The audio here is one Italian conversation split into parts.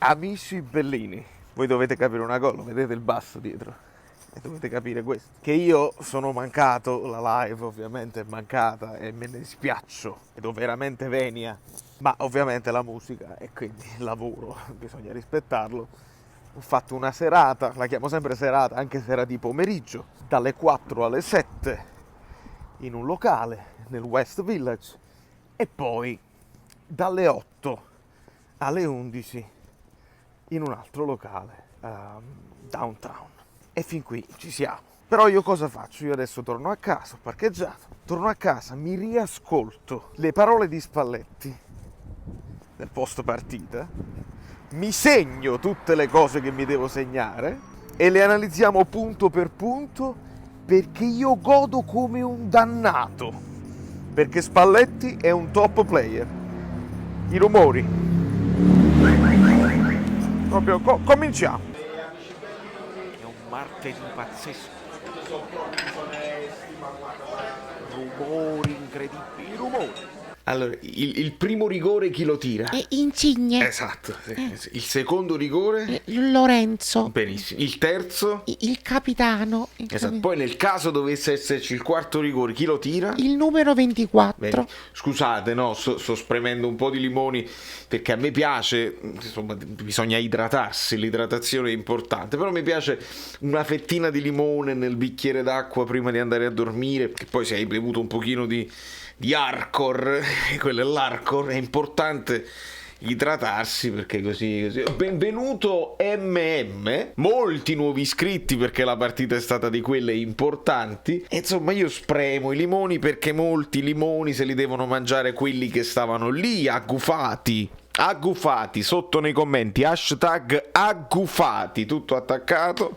Amici bellini, voi dovete capire una cosa, vedete il basso dietro? E dovete capire questo, che io sono mancato, la live ovviamente è mancata e me ne dispiaccio, ed ho veramente venia, ma ovviamente la musica e quindi il lavoro, bisogna rispettarlo. Ho fatto una serata, la chiamo sempre serata, anche se era di pomeriggio, dalle 4 alle 7 in un locale nel West Village e poi dalle 8 alle 11 in un altro locale downtown. E fin qui ci siamo. Però io cosa faccio? Io adesso torno a casa, ho parcheggiato, torno a casa, mi riascolto le parole di Spalletti del post partita, mi segno tutte le cose che mi devo segnare e le analizziamo punto per punto, perché io godo come un dannato, perché Spalletti è un top player. I rumori. Proprio cominciamo. È un martedì pazzesco. Rumori incredibili, rumori. Allora, il primo rigore chi lo tira? Insigne. Esatto. Sì. Il secondo rigore? Lorenzo. Benissimo. Il terzo? Il capitano. Esatto. Poi nel caso dovesse esserci il quarto rigore, chi lo tira? Il numero 24. Bene. Scusate, no, sto spremendo un po' di limoni perché a me piace, insomma, bisogna idratarsi, l'idratazione è importante, però mi piace una fettina di limone nel bicchiere d'acqua prima di andare a dormire, che poi se hai bevuto un pochino di Arcor, quello è l'Arcor, è importante idratarsi perché così. Benvenuto MM, molti nuovi iscritti perché la partita è stata di quelle importanti e insomma io spremo i limoni perché molti limoni se li devono mangiare quelli che stavano lì aggufati sotto nei commenti, hashtag aggufati, tutto attaccato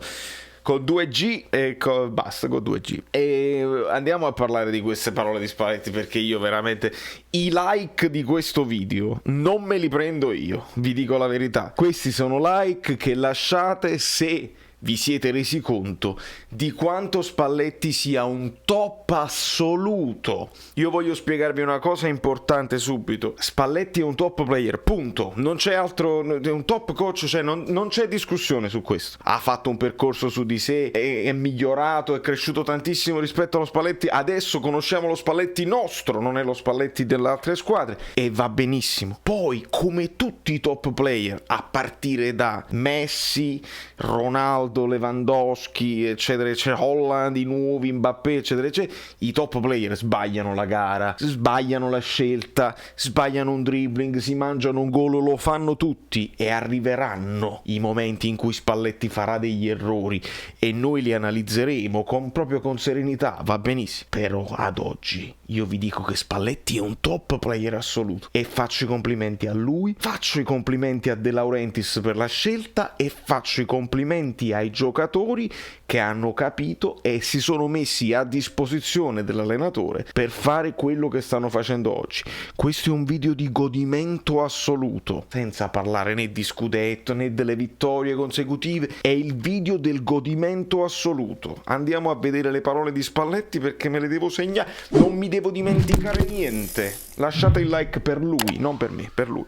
con 2G e basta, con 2G. E andiamo a parlare di queste parole di Spalletti perché io veramente i like di questo video non me li prendo io, vi dico la verità. Questi sono like che lasciate se vi siete resi conto di quanto Spalletti sia un top assoluto. Io voglio spiegarvi una cosa importante subito. Spalletti è un top player, punto. Non c'è altro, è un top coach, cioè non c'è discussione su questo. Ha fatto un percorso su di sé, è migliorato, è cresciuto tantissimo rispetto allo Spalletti. Adesso conosciamo lo Spalletti nostro, non è lo Spalletti delle altre squadre e va benissimo. Poi, come tutti i top player, a partire da Messi, Ronaldo, Lewandowski, eccetera, eccetera, Holland, i nuovi, Mbappé, eccetera, eccetera, i top player sbagliano la gara, sbagliano la scelta, sbagliano un dribbling, si mangiano un gol, lo fanno tutti e arriveranno i momenti in cui Spalletti farà degli errori e noi li analizzeremo proprio con serenità, va benissimo, però ad oggi io vi dico che Spalletti è un top player assoluto e faccio i complimenti a lui, faccio i complimenti a De Laurentiis per la scelta e faccio i complimenti ai giocatori che hanno capito e si sono messi a disposizione dell'allenatore per fare quello che stanno facendo oggi. Questo è un video di godimento assoluto, senza parlare né di scudetto né delle vittorie consecutive, è il video del godimento assoluto. Andiamo a vedere le parole di Spalletti perché me le devo segnare, non mi devo dimenticare niente. Lasciate il like per lui, non per me, per lui.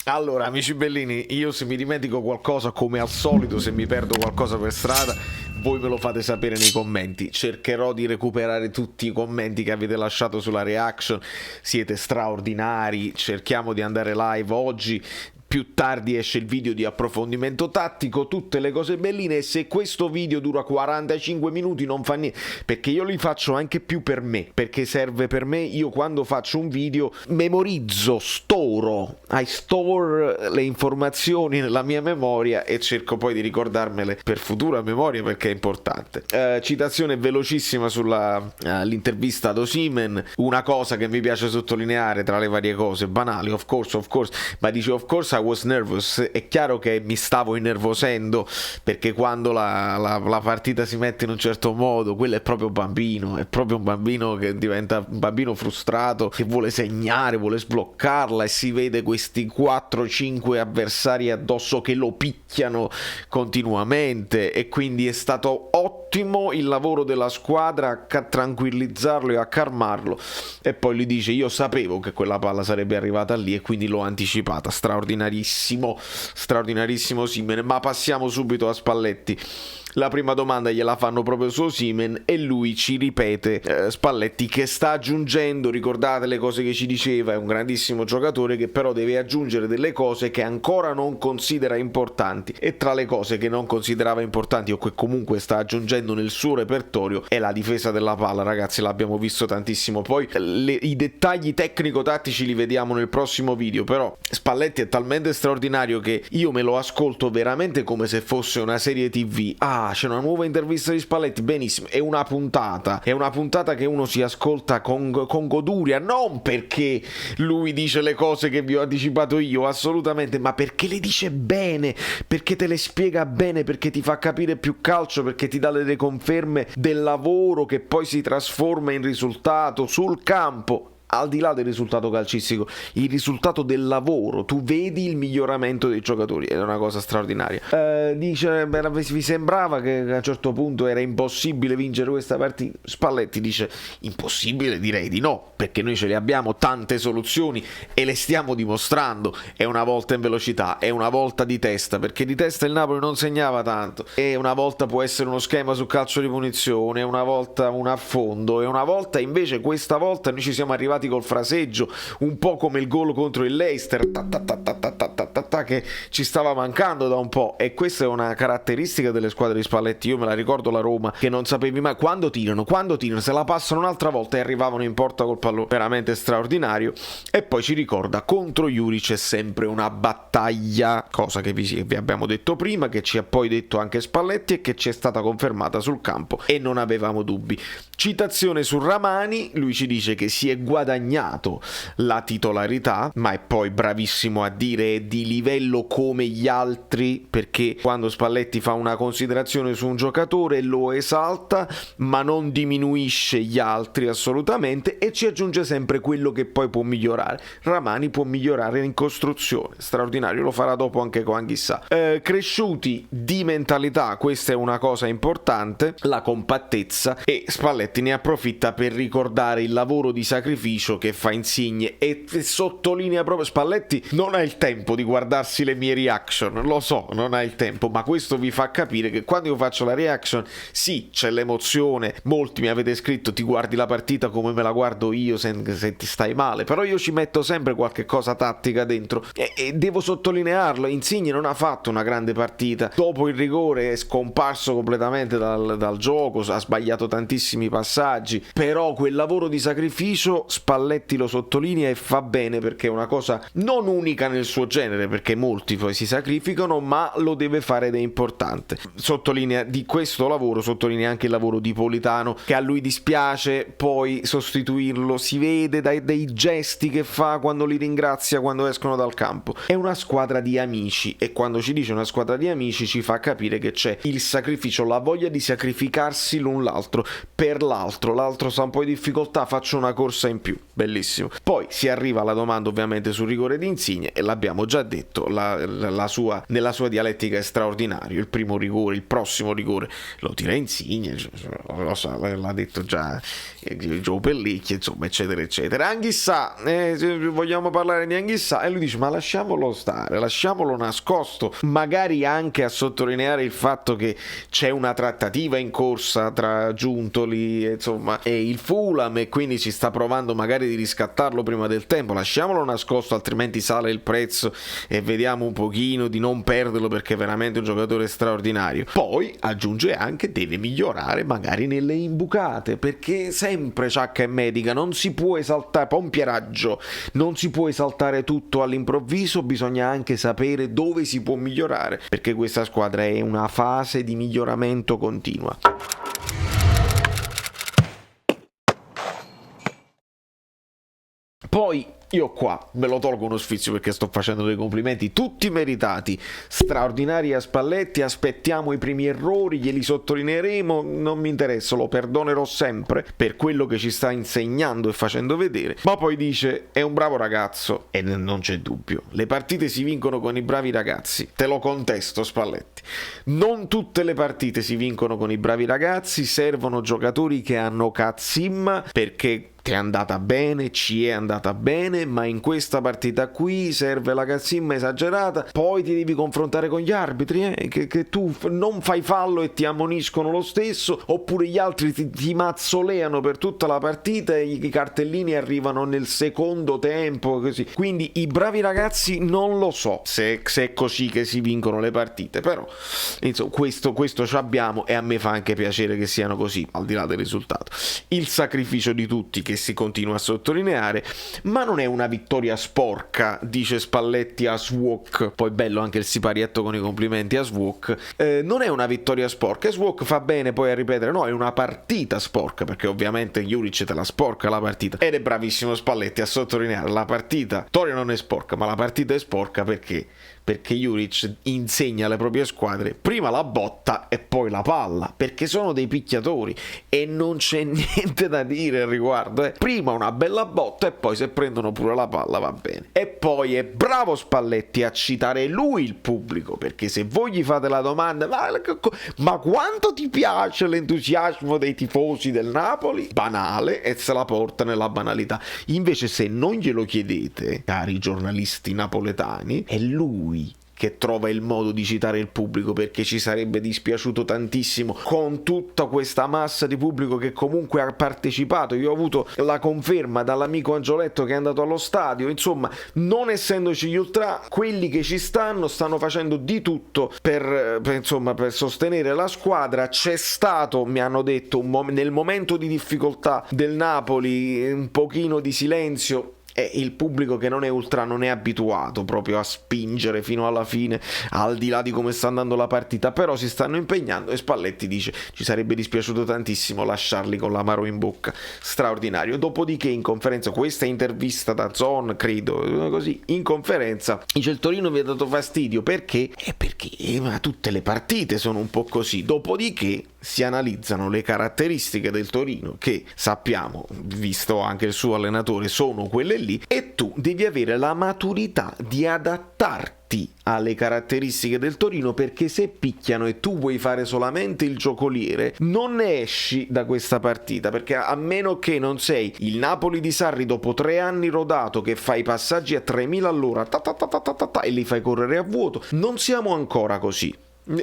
Allora, amici bellini, io se mi dimentico qualcosa, come al solito, se mi perdo qualcosa per strada, voi me lo fate sapere nei commenti. Cercherò di recuperare tutti i commenti che avete lasciato sulla reaction, siete straordinari, cerchiamo di andare live oggi. Più tardi esce il video di approfondimento tattico, tutte le cose belline, e se questo video dura 45 minuti non fa niente, perché io li faccio anche più per me, perché serve per me. Io quando faccio un video memorizzo, I store le informazioni nella mia memoria e cerco poi di ricordarmele per futura memoria perché è importante. Citazione velocissima sulla l'intervista ad Osimhen, una cosa che mi piace sottolineare tra le varie cose banali, of course, ma dice of course I was nervous. È chiaro che mi stavo innervosendo perché quando la partita si mette in un certo modo, quello è proprio bambino, è proprio un bambino che diventa un bambino frustrato, che vuole segnare, vuole sbloccarla e si vede questi 4-5 avversari addosso che lo picchiano continuamente e quindi è stato ottimo ottimo il lavoro della squadra a tranquillizzarlo e a calmarlo, e poi gli dice io sapevo che quella palla sarebbe arrivata lì e quindi l'ho anticipata. Straordinarissimo Osimhen. Ma passiamo subito a Spalletti. La prima domanda gliela fanno proprio su Osimhen e lui ci ripete, Spalletti, che sta aggiungendo, ricordate le cose che ci diceva, è un grandissimo giocatore che però deve aggiungere delle cose che ancora non considera importanti, e tra le cose che non considerava importanti o che comunque sta aggiungendo nel suo repertorio è la difesa della palla. Ragazzi, l'abbiamo visto tantissimo, poi i dettagli tecnico-tattici li vediamo nel prossimo video, però Spalletti è talmente straordinario che io me lo ascolto veramente come se fosse una serie TV. C'è una nuova intervista di Spalletti, benissimo, è una puntata che uno si ascolta con goduria, non perché lui dice le cose che vi ho anticipato io, assolutamente, ma perché le dice bene, perché te le spiega bene, perché ti fa capire più calcio, perché ti dà delle conferme del lavoro che poi si trasforma in risultato sul campo. Al di là del risultato calcistico, il risultato del lavoro, tu vedi il miglioramento dei giocatori, è una cosa straordinaria. Dice, vi sembrava che a un certo punto era impossibile vincere questa partita? Spalletti dice, impossibile direi di no, perché noi ce le abbiamo tante soluzioni e le stiamo dimostrando, è una volta in velocità, è una volta di testa, perché di testa il Napoli non segnava tanto, e una volta può essere uno schema su calcio di punizione, una volta un affondo, e una volta invece, questa volta noi ci siamo arrivati col fraseggio, un po' come il gol contro il Leicester, che ci stava mancando da un po', e questa è una caratteristica delle squadre di Spalletti. Io me la ricordo la Roma, che non sapevi mai quando tirano, se la passano un'altra volta e arrivavano in porta col pallone, veramente straordinario. E poi ci ricorda, contro Juric è sempre una battaglia, cosa che vi abbiamo detto prima, che ci ha poi detto anche Spalletti e che ci è stata confermata sul campo e non avevamo dubbi. Citazione su Ramani, lui ci dice che si è guadagnato la titolarità, ma è poi bravissimo a dire è di livello come gli altri, perché quando Spalletti fa una considerazione su un giocatore lo esalta ma non diminuisce gli altri assolutamente, e ci aggiunge sempre quello che poi può migliorare. Ramani può migliorare in costruzione, straordinario, lo farà dopo anche con Anghissà. Cresciuti di mentalità, questa è una cosa importante, la compattezza, e Spalletti ne approfitta per ricordare il lavoro di sacrificio che fa Insigne e sottolinea proprio. Spalletti non ha il tempo di guardarsi le mie reaction, lo so, non ha il tempo, ma questo vi fa capire che quando io faccio la reaction, sì, c'è l'emozione, molti mi avete scritto ti guardi la partita come me la guardo io se ti stai male, però io ci metto sempre qualche cosa tattica dentro e devo sottolinearlo. Insigne non ha fatto una grande partita, dopo il rigore è scomparso completamente dal gioco, ha sbagliato tantissimi passaggi, però quel lavoro di sacrificio Spalletti lo sottolinea e fa bene, perché è una cosa non unica nel suo genere, perché molti poi si sacrificano, ma lo deve fare ed è importante. Sottolinea di questo lavoro, sottolinea anche il lavoro di Politano, che a lui dispiace poi sostituirlo, si vede dai gesti che fa quando li ringrazia quando escono dal campo. È una squadra di amici, e quando ci dice una squadra di amici ci fa capire che c'è il sacrificio, la voglia di sacrificarsi l'un l'altro per l'altro sta un po' in difficoltà, faccio una corsa in più, bellissimo. Poi si arriva alla domanda ovviamente sul rigore di Insigne, e l'abbiamo già detto, nella sua dialettica è straordinario. Il primo rigore, il prossimo rigore lo tira Insigne, lo so, l'ha detto già Joe Pellicchia, insomma, eccetera eccetera. Anghissà, vogliamo parlare di Anghissà, e lui dice ma lasciamolo stare, lasciamolo nascosto, magari anche a sottolineare il fatto che c'è una trattativa in corsa tra Giuntoli, insomma, e il Fulham, e quindi si sta provando magari di riscattarlo prima del tempo. Lasciamolo nascosto, altrimenti sale il prezzo, e vediamo un pochino di non perderlo, perché è veramente un giocatore straordinario. Poi aggiunge anche deve migliorare magari nelle imbucate, perché sempre ciacca e medica, non si può esaltare, pompieraggio, non si può esaltare tutto all'improvviso, bisogna anche sapere dove si può migliorare, perché questa squadra è una fase di miglioramento continua. Poi io qua me lo tolgo uno sfizio perché sto facendo dei complimenti tutti meritati, straordinari a Spalletti. Aspettiamo i primi errori, glieli sottolineeremo, non mi interessa, lo perdonerò sempre per quello che ci sta insegnando e facendo vedere. Ma poi dice è un bravo ragazzo, e non c'è dubbio, le partite si vincono con i bravi ragazzi. Te lo contesto, Spalletti, non tutte le partite si vincono con i bravi ragazzi, servono giocatori che hanno cazzimma, perché ti è andata bene, ci è andata bene, ma in questa partita qui serve la cazzimma esagerata. Poi ti devi confrontare con gli arbitri, che tu non fai fallo e ti ammoniscono lo stesso, oppure gli altri ti mazzoleano per tutta la partita e i cartellini arrivano nel secondo tempo, così. Quindi i bravi ragazzi non lo so se è così che si vincono le partite, però insomma, questo ci abbiamo, e a me fa anche piacere che siano così, al di là del risultato. Il sacrificio di tutti, che si continua a sottolineare, ma non è una vittoria sporca, dice Spalletti a Swok. Poi bello anche il siparietto con i complimenti a Swok. Non è una vittoria sporca, e Swok fa bene poi a ripetere no, è una partita sporca, perché ovviamente Juric te la sporca la partita, ed è bravissimo Spalletti a sottolineare la partita. Vittoria non è sporca, ma la partita è sporca perché Juric insegna alle proprie squadre prima la botta e poi la palla, perché sono dei picchiatori e non c'è niente da dire al riguardo. Prima una bella botta e poi se prendono pure la palla va bene. E poi è bravo Spalletti a citare lui il pubblico, perché se voi gli fate la domanda ma quanto ti piace l'entusiasmo dei tifosi del Napoli? Banale, e se la porta nella banalità. Invece se non glielo chiedete, cari giornalisti napoletani, è lui che trova il modo di citare il pubblico, perché ci sarebbe dispiaciuto tantissimo con tutta questa massa di pubblico che comunque ha partecipato. Io ho avuto la conferma dall'amico Angioletto che è andato allo stadio. Insomma, non essendoci gli ultra, quelli che ci stanno facendo di tutto per sostenere la squadra. C'è stato, mi hanno detto, nel momento di difficoltà del Napoli un pochino di silenzio. E il pubblico che non è ultra non è abituato proprio a spingere fino alla fine, al di là di come sta andando la partita, però si stanno impegnando, e Spalletti dice ci sarebbe dispiaciuto tantissimo lasciarli con l'amaro in bocca. Straordinario. Dopodiché in conferenza, questa intervista da Zon, credo, così, in conferenza dice il Torino vi ha dato fastidio perché ma tutte le partite sono un po' così. Dopodiché si analizzano le caratteristiche del Torino, che sappiamo, visto anche il suo allenatore, sono quelle lì, e tu devi avere la maturità di adattarti alle caratteristiche del Torino, perché se picchiano e tu vuoi fare solamente il giocoliere non ne esci da questa partita, perché a meno che non sei il Napoli di Sarri dopo 3 anni rodato che fai passaggi a 3000 all'ora e li fai correre a vuoto, non siamo ancora così.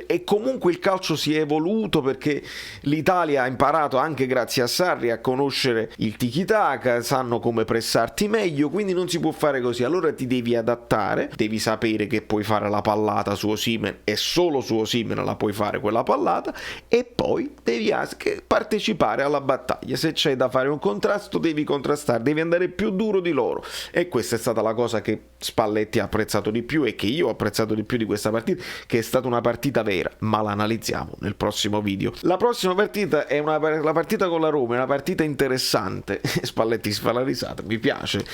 E comunque il calcio si è evoluto, perché l'Italia ha imparato anche grazie a Sarri a conoscere il tiki-taka, sanno come pressarti meglio, quindi non si può fare così. Allora ti devi adattare, devi sapere che puoi fare la pallata su Osimhen e solo su Osimhen la puoi fare quella pallata, e poi devi anche partecipare alla battaglia. Se c'è da fare un contrasto devi contrastare, devi andare più duro di loro, e questa è stata la cosa che Spalletti ha apprezzato di più e che io ho apprezzato di più di questa partita, che è stata una partita vera, ma la analizziamo nel prossimo video. La prossima partita è la partita con la Roma, è una partita interessante. Spalletti si fa la risata, mi piace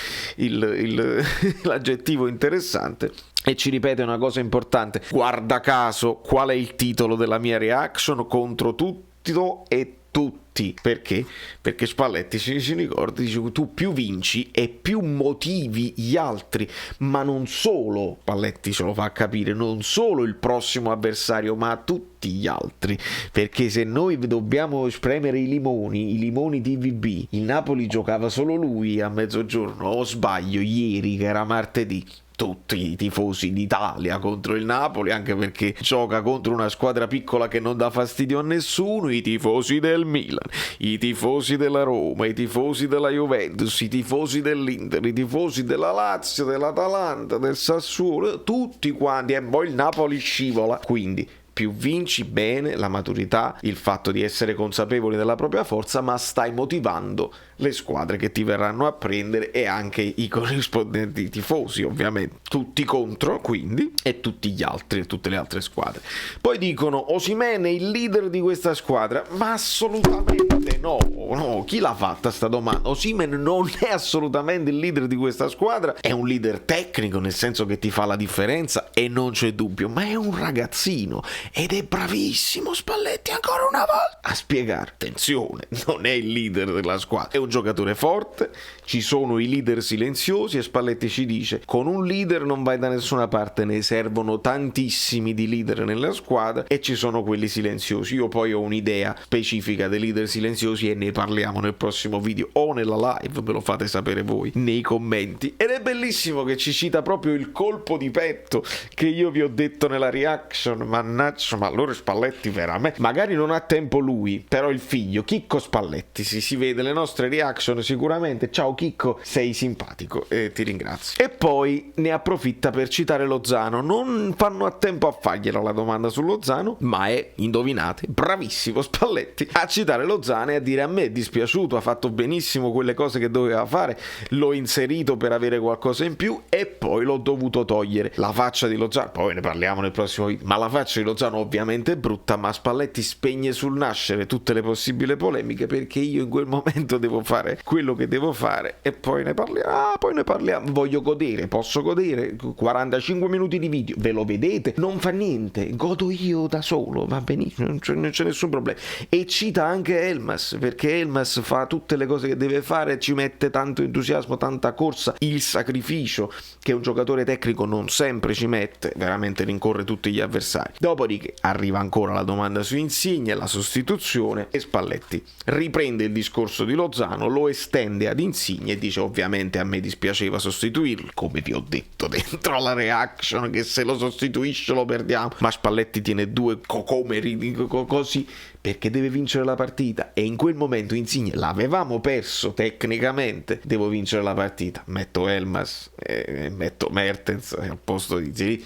l'aggettivo interessante, e ci ripete una cosa importante. Guarda caso, qual è il titolo della mia reaction? Contro tutto e tutti. Perché? Perché Spalletti si ricorda, dice tu più vinci e più motivi gli altri, ma non solo, Spalletti ce lo fa capire, non solo il prossimo avversario, ma tutti gli altri, perché se noi dobbiamo spremere i limoni TVB, il Napoli giocava solo lui a mezzogiorno, o sbaglio, ieri che era martedì. Tutti i tifosi d'Italia contro il Napoli, anche perché gioca contro una squadra piccola che non dà fastidio a nessuno, i tifosi del Milan, i tifosi della Roma, i tifosi della Juventus, i tifosi dell'Inter, i tifosi della Lazio, dell'Atalanta, del Sassuolo, tutti quanti, e poi il Napoli scivola, quindi più vinci, bene, la maturità, il fatto di essere consapevoli della propria forza, ma stai motivando le squadre che ti verranno a prendere e anche i corrispondenti tifosi, ovviamente, tutti contro quindi, e tutti gli altri e tutte le altre squadre. Poi dicono Osimhen è il leader di questa squadra, ma assolutamente no, chi l'ha fatta sta domanda? Osimhen non è assolutamente il leader di questa squadra, è un leader tecnico, nel senso che ti fa la differenza e non c'è dubbio, ma è un ragazzino ed è bravissimo Spalletti ancora una volta a spiegare, attenzione, non è il leader della squadra, è un giocatore forte, ci sono i leader silenziosi e Spalletti ci dice con un leader non vai da nessuna parte, ne servono tantissimi di leader nella squadra e ci sono quelli silenziosi. Io poi ho un'idea specifica dei leader silenziosi e ne parliamo nel prossimo video o nella live, ve lo fate sapere voi nei commenti. Ed è bellissimo che ci cita proprio il colpo di petto che io vi ho detto nella reaction, mannaggia, ma allora Spalletti veramente, magari non ha tempo lui, però il figlio Chicco Spalletti, si vede le nostre reaction sicuramente. Ciao Chicco, sei simpatico e ti ringrazio. E poi ne approfitta per citare Lozano, non fanno a tempo a fargliela la domanda su Lozano, ma è, indovinate, bravissimo Spalletti a citare Lozano e a dire a me è dispiaciuto, ha fatto benissimo quelle cose che doveva fare, l'ho inserito per avere qualcosa in più e poi l'ho dovuto togliere. La faccia di Lozano, poi ne parliamo nel prossimo video, ma la faccia di Lozano ovviamente è brutta, ma Spalletti spegne sul nascere tutte le possibili polemiche perché io in quel momento devo fare quello che devo fare e poi ne parliamo, voglio godere, posso godere 45 minuti di video, ve lo vedete, non fa niente, godo io da solo, va benissimo, non c'è nessun problema. E cita anche Elmas, perché Elmas fa tutte le cose che deve fare, ci mette tanto entusiasmo, tanta corsa, il sacrificio che un giocatore tecnico non sempre ci mette, veramente rincorre tutti gli avversari. Dopodiché arriva ancora la domanda su Insigne, la sostituzione, e Spalletti riprende il discorso di Lozano, lo estende ad Insigne e dice ovviamente a me dispiaceva sostituirlo, come vi ho detto dentro la reaction che se lo sostituisce lo perdiamo, ma Spalletti tiene due cocomeri così perché deve vincere la partita e in quel momento Insigne l'avevamo perso tecnicamente, devo vincere la partita, metto Elmas e metto Mertens al posto di Ziri.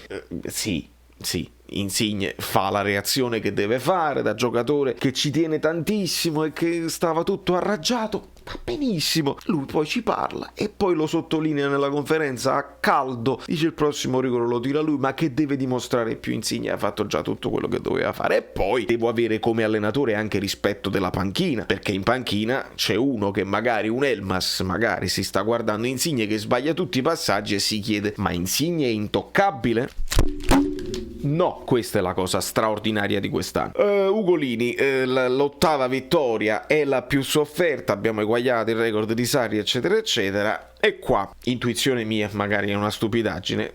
Sì, Insigne fa la reazione che deve fare da giocatore che ci tiene tantissimo e che stava tutto arrangiato, va benissimo, lui poi ci parla e poi lo sottolinea nella conferenza a caldo, dice il prossimo rigore lo tira lui, ma che deve dimostrare più? Insigne ha fatto già tutto quello che doveva fare. E poi devo avere come allenatore anche rispetto della panchina, perché in panchina c'è uno che magari, un Elmas, magari si sta guardando Insigne che sbaglia tutti i passaggi e si chiede ma Insigne è intoccabile? No, questa è la cosa straordinaria di quest'anno. Ugolini, l'ottava vittoria è la più sofferta, abbiamo eguagliato il record di Sarri, eccetera, eccetera. E qua, intuizione mia, magari è una stupidaggine,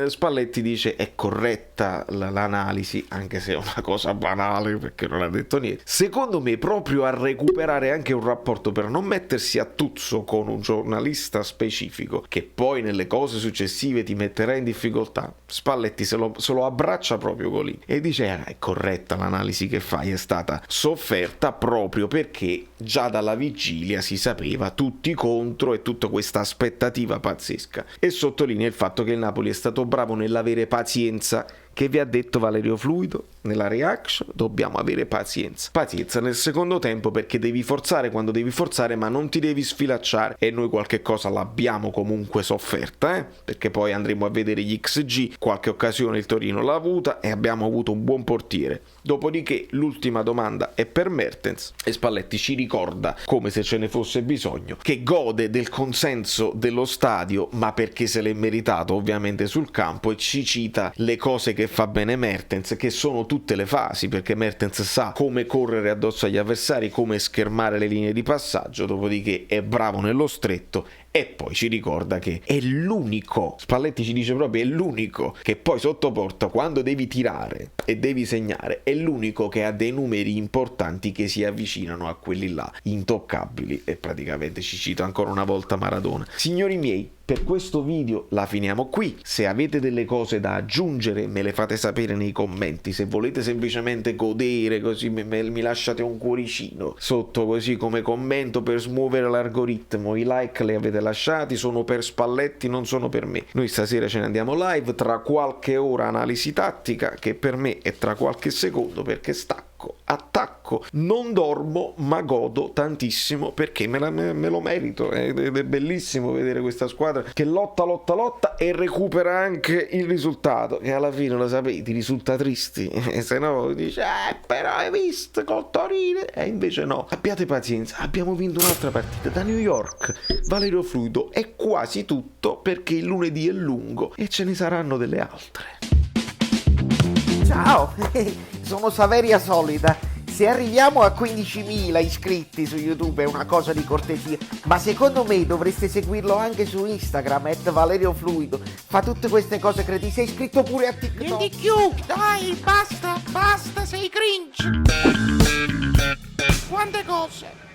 Spalletti dice è corretta l'analisi, anche se è una cosa banale perché non ha detto niente. Secondo me proprio a recuperare anche un rapporto per non mettersi a tuzzo con un giornalista specifico che poi nelle cose successive ti metterà in difficoltà, Spalletti se lo abbraccia proprio con lì e dice è corretta l'analisi che fai, è stata sofferta proprio perché già dalla vigilia si sapeva tutti contro e tutta questa aspettativa pazzesca, e sottolinea il fatto che il Napoli è stato bravo nell'avere pazienza, che vi ha detto Valerio Fluido nella reaction, dobbiamo avere pazienza nel secondo tempo perché devi forzare quando devi forzare ma non ti devi sfilacciare, e noi qualche cosa l'abbiamo comunque sofferta, perché poi andremo a vedere gli XG, qualche occasione il Torino l'ha avuta e abbiamo avuto un buon portiere. Dopodiché l'ultima domanda è per Mertens e Spalletti ci ricorda, come se ce ne fosse bisogno, che gode del consenso dello stadio ma perché se l'è meritato ovviamente sul campo, e ci cita le cose che fa bene Mertens, che sono tutte le fasi, perché Mertens sa come correre addosso agli avversari, come schermare le linee di passaggio, dopodiché è bravo nello stretto. E poi ci ricorda che è l'unico, Spalletti ci dice proprio, è l'unico che poi sotto porta quando devi tirare e devi segnare, è l'unico che ha dei numeri importanti che si avvicinano a quelli là, intoccabili, e praticamente ci cito ancora una volta Maradona. Signori miei, per questo video la finiamo qui. Se avete delle cose da aggiungere me le fate sapere nei commenti, se volete semplicemente godere così mi lasciate un cuoricino sotto così come commento per smuovere l'algoritmo, i like li avete avete lasciati sono per Spalletti, non sono per me. Noi stasera ce ne andiamo live, tra qualche ora analisi tattica, che per me è tra qualche secondo, perché stacco, attacco, non dormo ma godo tantissimo perché me lo merito, ed è bellissimo vedere questa squadra che lotta e recupera anche il risultato, che alla fine, lo sapete, risulta tristi, se no dice però hai visto col Torino, e invece no. Abbiate pazienza, abbiamo vinto un'altra partita da New York. Valerio Fluido è quasi tutto, perché il lunedì è lungo e ce ne saranno delle altre. Ciao, sono Saveria Solida. Se arriviamo a 15.000 iscritti su YouTube è una cosa di cortesia, ma secondo me dovreste seguirlo anche su Instagram, @ValerioFluido. Fa tutte queste cose cretine. Sei iscritto pure a TikTok. Niente più, dai, basta, sei cringe. Quante cose.